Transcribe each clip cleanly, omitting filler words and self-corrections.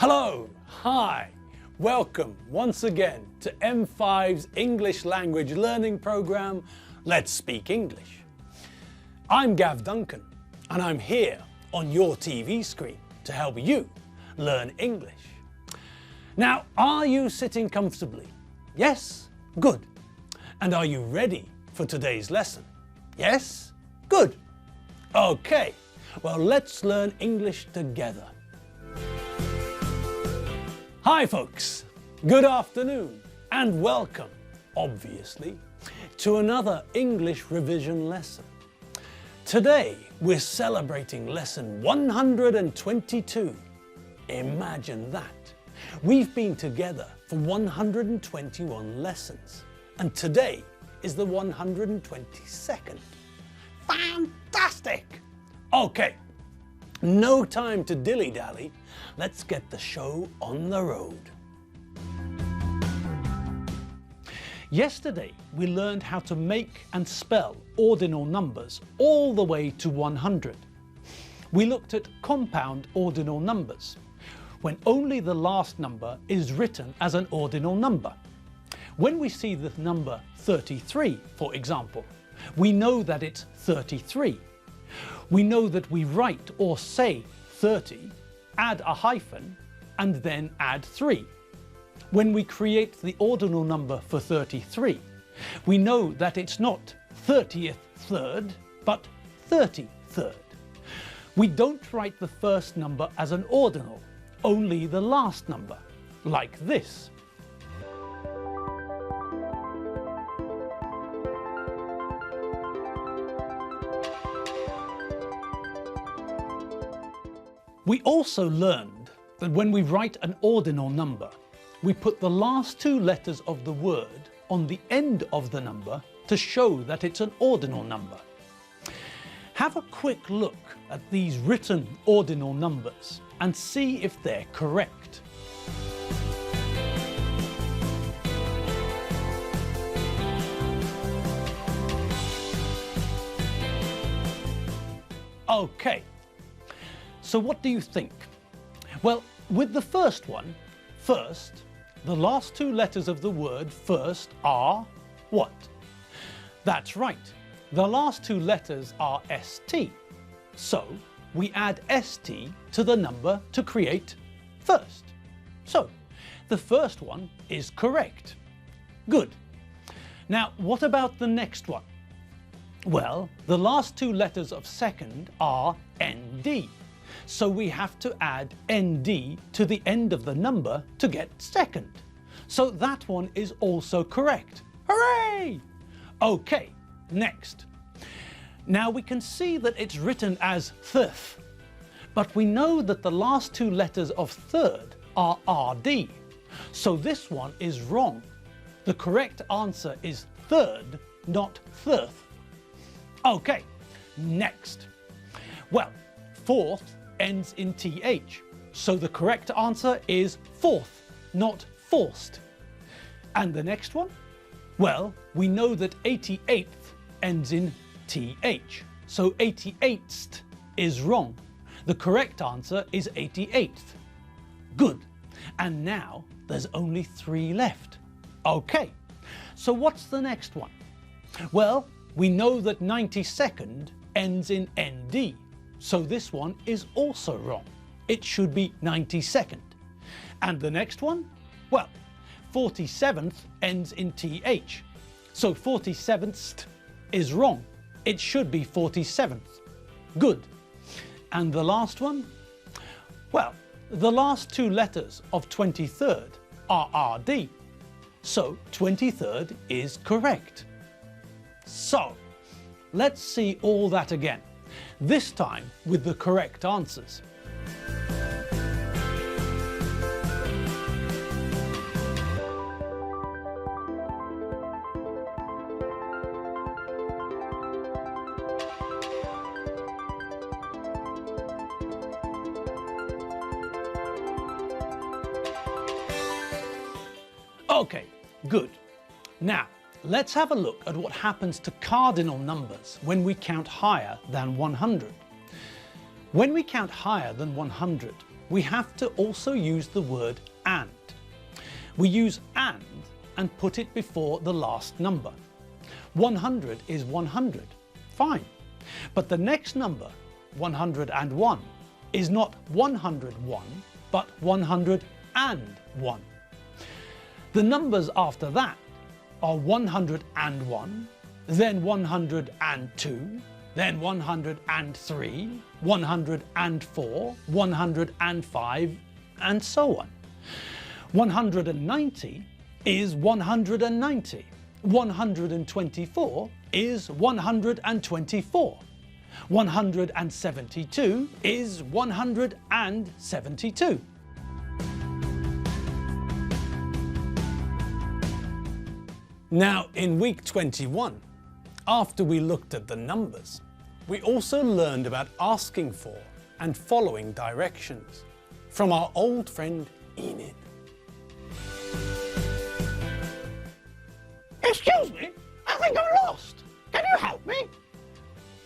Hello, hi, welcome once again to M5's English language learning program, Let's Speak English. I'm Gav Duncan and I'm here on your TV screen to help you learn English. Now, are you sitting comfortably? Yes? Good. And are you ready for today's lesson? Yes? Good. Okay, well, let's learn English together. Hi folks, good afternoon and welcome, obviously, to another English revision lesson. Today we're celebrating lesson 122. Imagine that. We've been together for 121 lessons and today is the 122nd. Fantastic! Okay, no time to dilly-dally. Let's get the show on the road. Yesterday, we learned how to make and spell ordinal numbers all the way to 100. We looked at compound ordinal numbers, when only the last number is written as an ordinal number. When we see the number 33, for example, we know that it's 33. We know that we write or say 30, add a hyphen, and then add 3. When we create the ordinal number for 33, we know that it's not 30th third, but 33rd. We don't write the first number as an ordinal, only the last number, like this. We also learned that when we write an ordinal number, we put the last two letters of the word on the end of the number to show that it's an ordinal number. Have a quick look at these written ordinal numbers and see if they're correct. Okay. So what do you think? Well, with the first one, first, the last two letters of the word first are what? That's right, the last two letters are ST. So we add ST to the number to create first. So the first one is correct. Good. Now, what about the next one? Well, the last two letters of second are ND. So we have to add ND to the end of the number to get second. So that one is also correct. Hooray! Okay, next. Now we can see that it's written as third, but we know that the last two letters of third are RD. So this one is wrong. The correct answer is third, not third. Okay, next. Well, fourth ends in TH, so the correct answer is fourth, not forced. And the next one? Well, we know that 88th ends in TH, so 88th is wrong. The correct answer is 88th. Good. And now there's only 3 left. Okay, so what's the next one? Well, we know that 92nd ends in ND. So this one is also wrong. It should be 92nd. And the next one? Well, 47th ends in TH. So 47th is wrong. It should be 47th. Good. And the last one? Well, the last two letters of 23rd are RD. So 23rd is correct. So, let's see all that again. This time with the correct answers. Okay, good. Now, let's have a look at what happens to cardinal numbers when we count higher than 100. When we count higher than 100, we have to also use the word and. We use and put it before the last number. 100 is 100, fine. But the next number, 101, is not 101, but 101. The numbers after that are 101, then 102, then 103, 104, 105, and so on. 190 is 190. 124 is 124. 172 is 172. Now, in week 21, after we looked at the numbers, we also learned about asking for and following directions from our old friend Enid. Excuse me, I think I'm lost. Can you help me?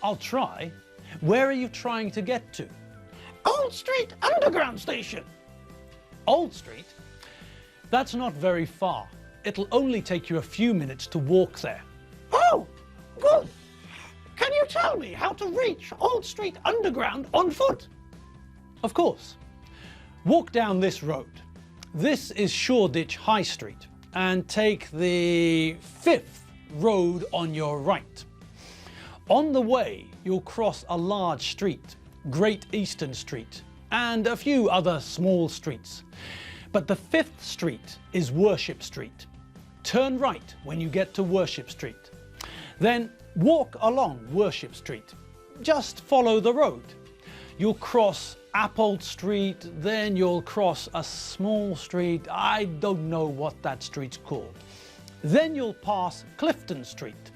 I'll try. Where are you trying to get to? Old Street Underground Station. Old Street? That's not very far. It'll only take you a few minutes to walk there. Oh, good. Can you tell me how to reach Old Street Underground on foot? Of course. Walk down this road. This is Shoreditch High Street, and take the 5th road on your right. On the way, you'll cross a large street, Great Eastern Street, and a few other small streets. But the 5th street is Worship Street. Turn right when you get to Worship Street. Then walk along Worship Street. Just follow the road. You'll cross Appold Street, then you'll cross a small street. I don't know what that street's called. Then you'll pass Clifton Street.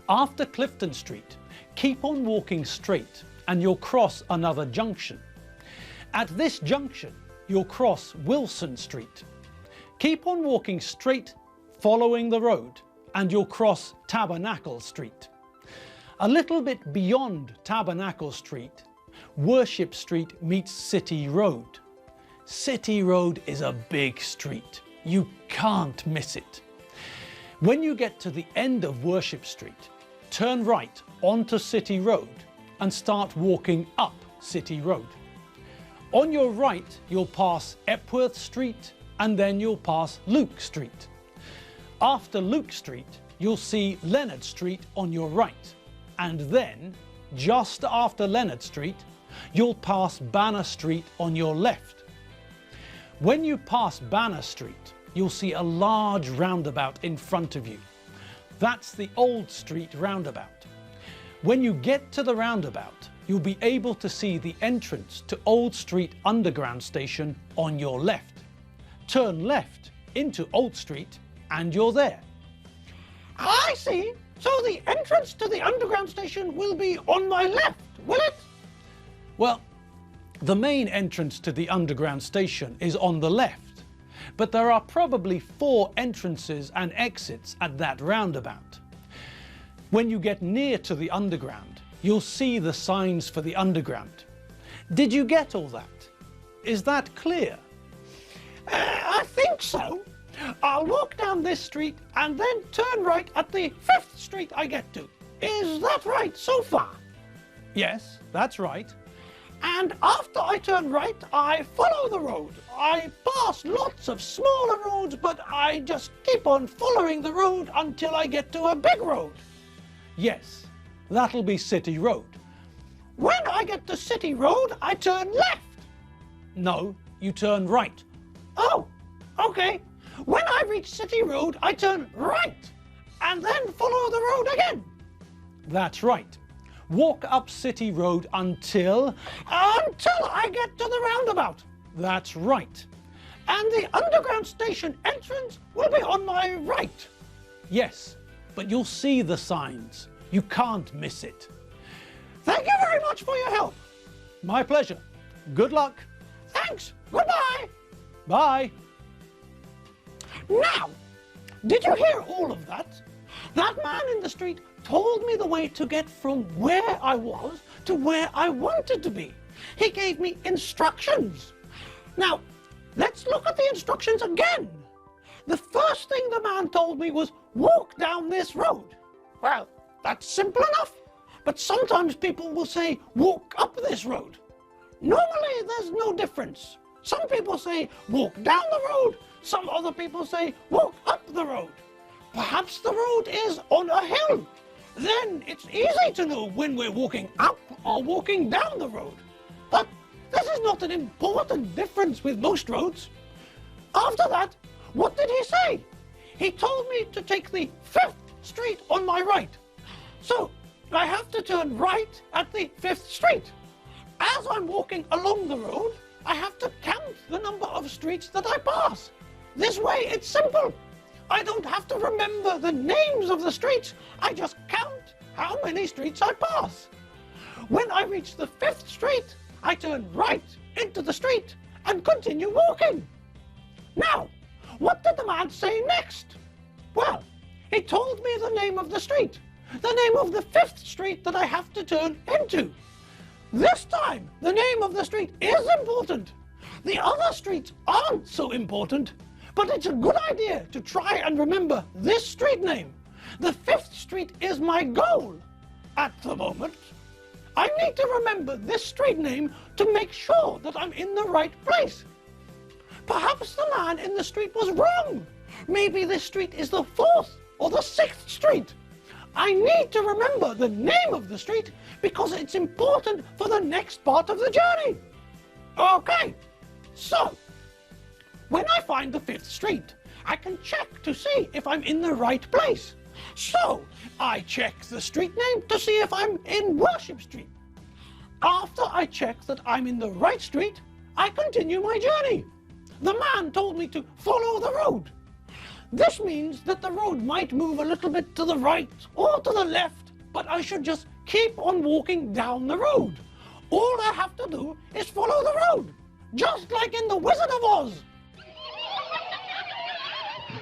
After Clifton Street, keep on walking straight and you'll cross another junction. At this junction, you'll cross Wilson Street. Keep on walking straight, following the road, and you'll cross Tabernacle Street. A little bit beyond Tabernacle Street, Worship Street meets City Road. City Road is a big street. You can't miss it. When you get to the end of Worship Street, turn right onto City Road and start walking up City Road. On your right, you'll pass Epworth Street and then you'll pass Luke Street. After Luke Street, you'll see Leonard Street on your right, and then, just after Leonard Street, you'll pass Banner Street on your left. When you pass Banner Street, you'll see a large roundabout in front of you. That's the Old Street roundabout. When you get to the roundabout, you'll be able to see the entrance to Old Street Underground Station on your left. Turn left into Old Street and you're there. I see. So the entrance to the underground station will be on my left, will it? Well, the main entrance to the underground station is on the left, but there are probably 4 entrances and exits at that roundabout. When you get near to the underground, you'll see the signs for the underground. Did you get all that? Is that clear? I think so. I'll walk down this street and then turn right at the 5th street I get to. Is that right so far? Yes, that's right. And after I turn right, I follow the road. I pass lots of smaller roads, but I just keep on following the road until I get to a big road. Yes, that'll be City Road. When I get to City Road, I turn left. No, you turn right. Oh, okay. When I reach City Road, I turn right and then follow the road again. That's right. Walk up City Road until I get to the roundabout. That's right. And the underground station entrance will be on my right. Yes, but you'll see the signs. You can't miss it. Thank you very much for your help. My pleasure. Good luck. Thanks. Goodbye. Bye. Now, did you hear all of that? That man in the street told me the way to get from where I was to where I wanted to be. He gave me instructions. Now, let's look at the instructions again. The first thing the man told me was, walk down this road. Well, that's simple enough. But sometimes people will say, walk up this road. Normally, there's no difference. Some people say, walk down the road. Some other people say, walk up the road. Perhaps the road is on a hill. Then it's easy to know when we're walking up or walking down the road. But this is not an important difference with most roads. After that, what did he say? He told me to take the 5th street on my right. So I have to turn right at the 5th street. As I'm walking along the road, I have to count the number of streets that I pass. This way it's simple. I don't have to remember the names of the streets. I just count how many streets I pass. When I reach the 5th street, I turn right into the street and continue walking. Now, what did the man say next? Well, he told me the name of the street, the name of the 5th street that I have to turn into. This time, the name of the street is important. The other streets aren't so important, but it's a good idea to try and remember this street name. The 5th street is my goal at the moment. I need to remember this street name to make sure that I'm in the right place. Perhaps the man in the street was wrong. Maybe this street is the 4th or the 6th street. I need to remember the name of the street because it's important for the next part of the journey. Okay, so when I find the 5th street, I can check to see if I'm in the right place. So I check the street name to see if I'm in Worship Street. After I check that I'm in the right street, I continue my journey. The man told me to follow the road. This means that the road might move a little bit to the right or to the left, but I should just keep on walking down the road. All I have to do is follow the road, just like in The Wizard of Oz.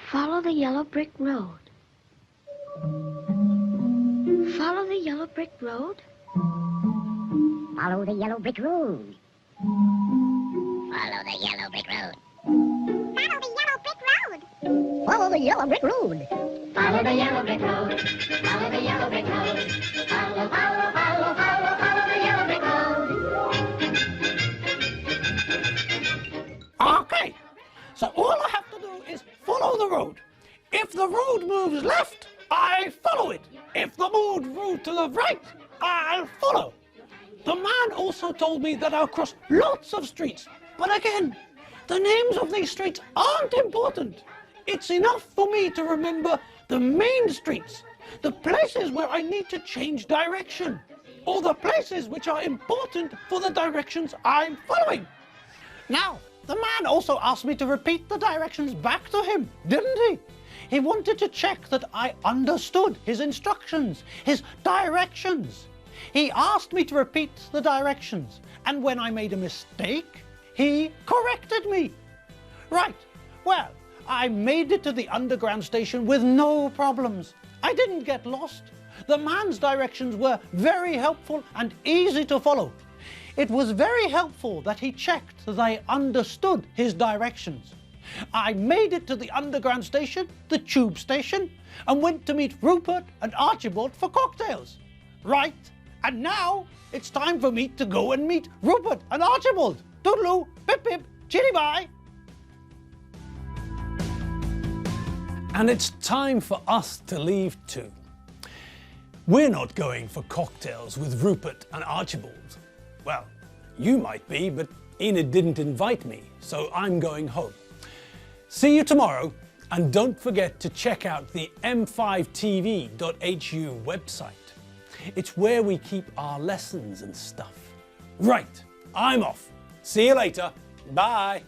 Follow the yellow brick road. Follow the yellow brick road. Follow the yellow brick road. Follow the yellow brick road. Follow the yellow brick road. Follow the yellow brick road. Follow the yellow brick road. Follow, follow, follow, follow, follow the yellow brick road. Okay, so all I have to do is follow the road. If the road moves left, I follow it. If the road moves to the right, I'll follow. The man also told me that I'll cross lots of streets, but again, the names of these streets aren't important. It's enough for me to remember the main streets, the places where I need to change direction, or the places which are important for the directions I'm following. Now, the man also asked me to repeat the directions back to him, didn't he? He wanted to check that I understood his instructions, his directions. He asked me to repeat the directions, and when I made a mistake, he corrected me. Right, well, I made it to the underground station with no problems. I didn't get lost. The man's directions were very helpful and easy to follow. It was very helpful that he checked that I understood his directions. I made it to the underground station, the tube station, and went to meet Rupert and Archibald for cocktails. Right, and now it's time for me to go and meet Rupert and Archibald. Toodaloo, pip pip, chitty bye. And it's time for us to leave too. We're not going for cocktails with Rupert and Archibald. Well, you might be, but Enid didn't invite me, so I'm going home. See you tomorrow, and don't forget to check out the m5tv.hu website. It's where we keep our lessons and stuff. Right, I'm off. See you later. Bye.